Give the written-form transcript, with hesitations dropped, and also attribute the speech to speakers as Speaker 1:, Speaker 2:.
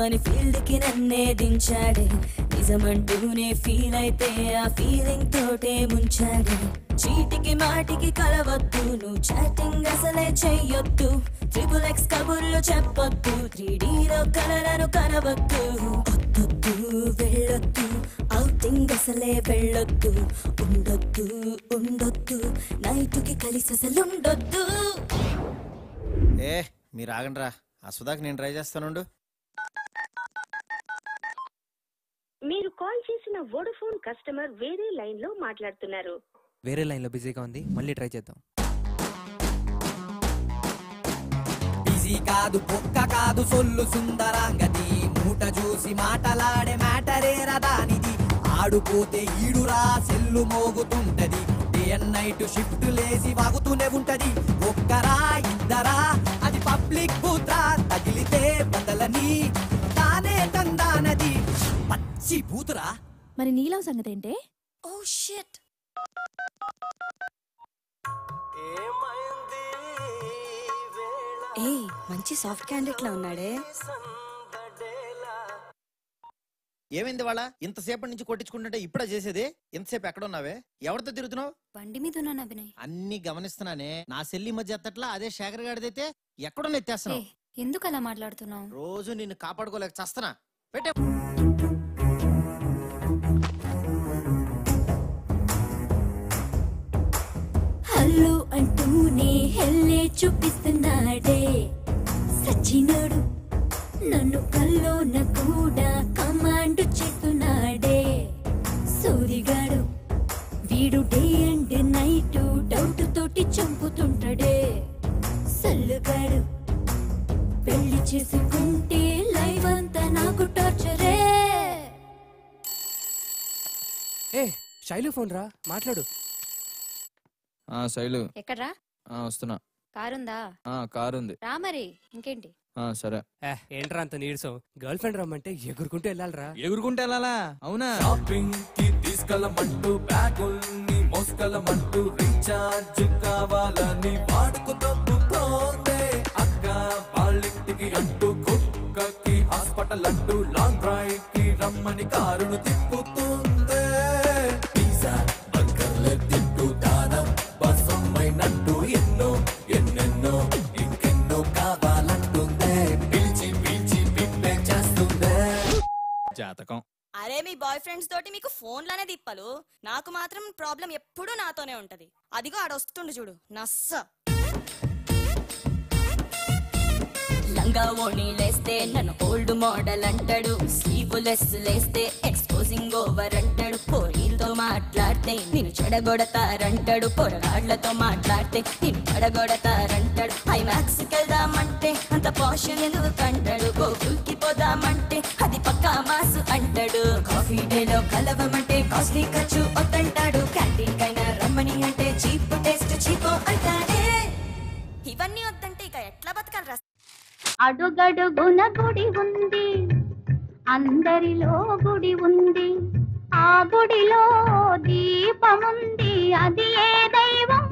Speaker 1: అని ఫీల్డ్ కి నన్నే దించాడే నిజమంటూనే ఫీల్ అయితే ఆ ఫీలింగ్ తోటే ముంచాడే చీటికి మాటికి కలవద్దు నువ్వు చాటింగ్ అసలే చెయ్యొద్దు XXX కబుర్లు చెప్పొద్దు 3Dలో కలలను కనవద్దు వద్దొద్దు వెళ్ళొద్దు ఔటింగ్ అసలే వెళ్ళొద్దు ఉండొద్దు ఉండొద్దు నైట్కి కలిసి అసలు ఉండొద్దు.
Speaker 2: మీరు ఆగండ్రా ఆ సుధాకి నేను ట్రై చేస్తానుండు.
Speaker 3: మీరు కాల్ చేసిన వోడాఫోన్ కస్టమర్ వేరే లైన్ లో మాట్లాడుతున్నారు.
Speaker 4: వేరే లైన్ లో బిజీగా ఉంది, మళ్ళీ ట్రై చేద్దాం.
Speaker 5: బిజీ కాదు పొక్క కాదు సొల్లు సుందరాంగది మూట చూసి మాటలాడే మ్యాటరే రదానిది ఆడుపోతే ఈడురా సెల్లు మోగుతుంటది డే అండ్ నైట్ షిఫ్ట్ లేసి వాగుతూనే ఉంటది ఒక్కరా ఇద్దరా అది పబ్లిక్ బూత్రా తగిలితే బదలని తానే తందానది పచ్చి బూతురా.
Speaker 6: మరి నీలో సంగతి ఏంటే?
Speaker 1: ఓ షిట్ ఏ మంచి సాఫ్ట్ క్యాండిడేట్ లా ఉన్నాడే.
Speaker 2: ఏమైంది వాళ్ళ ఇంతసేపటి నుంచి కొట్టించుకుంటుంటే ఇప్పుడే చేసేది? ఇంతసేపు ఎక్కడ ఉన్నావే? ఎవరితో తిరుగుతున్నావు?
Speaker 1: బండి మీద ఉన్నాను అభినయ్.
Speaker 2: అన్ని గమనిస్తున్నానే. నా సెల్లి మధ్య ఎత్తట్లా అదే శేఖర్ గాడిదైతే ఎక్కడో ఎత్తేస్తున్నావు.
Speaker 1: ఎందుకు అలా మాట్లాడుతున్నావు?
Speaker 2: రోజు నిన్ను కాపాడుకోలేక చస్తున్నా. పెట్టే
Speaker 1: హల్లు అంటూనే హెల్లే చూపిస్తున్నాడే సచ్చినోడు నన్ను కల్లోన కూడా కమాండ్ చేస్తున్నాడే సూరిగాడు వీడు డే అండ్ నైట్ డౌట్ తోటి చంపుతుంటాడే సల్లుగాడు పెళ్లి చేసుకుంటే లైఫ్ అంతా నాకు టార్చరే.
Speaker 4: శైలు ఫోన్ రా మాట్లాడు.
Speaker 7: శైలు
Speaker 6: ఎక్కడ్రా?
Speaker 7: వస్తున్నా.
Speaker 6: కారుందా?
Speaker 7: కారు ఉంది
Speaker 6: రా మరి ఇంకేంటి.
Speaker 7: సరే.
Speaker 4: ఏంట్రా అంత నీరసం? గర్ల్ ఫ్రెండ్ రమ్మంటే ఎగురుకుంటూ వెళ్ళాలరా.
Speaker 7: ఎగురుకుంటూ వెళ్ళాలా? అవునా?
Speaker 5: షాపింగ్ కి తీసుకెళ్ళమంటూ బ్యాగుల్ని మోసుకెళ్ళమంటూ రీఛార్జ్ కావాలని వాడుకు తప్పుతోందే అక్క వాళ్ళింటికి అంటూ కుక్కకి హాస్పిటల్ అంటూ లాంగ్ డ్రైవ్ కి రమ్మని కారును తిప్పుతుందే పిజ్జా బర్గర్లు తింటూ దానం బసమ్మైనట్టు ఎన్నో ఎన్నెన్నో ఇంకెన్నో కావాలంటుందే పిలిచి పిలిచి పిప్పే చేస్తుందే
Speaker 7: జాతకం.
Speaker 1: అరే మీ బాయ్ ఫ్రెండ్స్ తోటి మీకు ఫోన్లనే తిప్పలు, నాకు మాత్రం ప్రాబ్లం ఎప్పుడూ నాతోనే ఉంటది. అదిగో ఆడొస్తుండు చూడు నస్స. లంగా ఓణి లేస్తే నన్ను ఓల్డ్ మోడల్ అంటాడు, స్లీవ్లెస్ లేస్తే ఎక్స్పోజింగ్ ఓవర్ అంటాడు, పోరీలతో మాట్లాడితే నేను చెడగొడతారంటాడు, పొరగాళ్లతో మాట్లాడితే నేను చెడగొడతారంటాడు, ఐమాక్స్ కెళ్దామంటే అంత పాషన్ ఎందుకంటాడు, గోకుల్ కి పోదామంటే అది పక్కా మాసు అంటాడు, కాఫీ డేలో కలవమంటే కాస్ట్లీ ఖర్చు వద్దంటాడు, క్యాంటీన్ కైనా రమ్మని అంటే చీప్ టేస్ట్ చీపో అంటాడే. ఇవన్నీ వద్దంటే ఇక ఎట్లా బతకాలి?
Speaker 8: అడుగడుగున గుడి ఉంది, అందరిలో గుడి ఉంది, ఆ గుడిలో దీపముంది, అది ఏ దైవం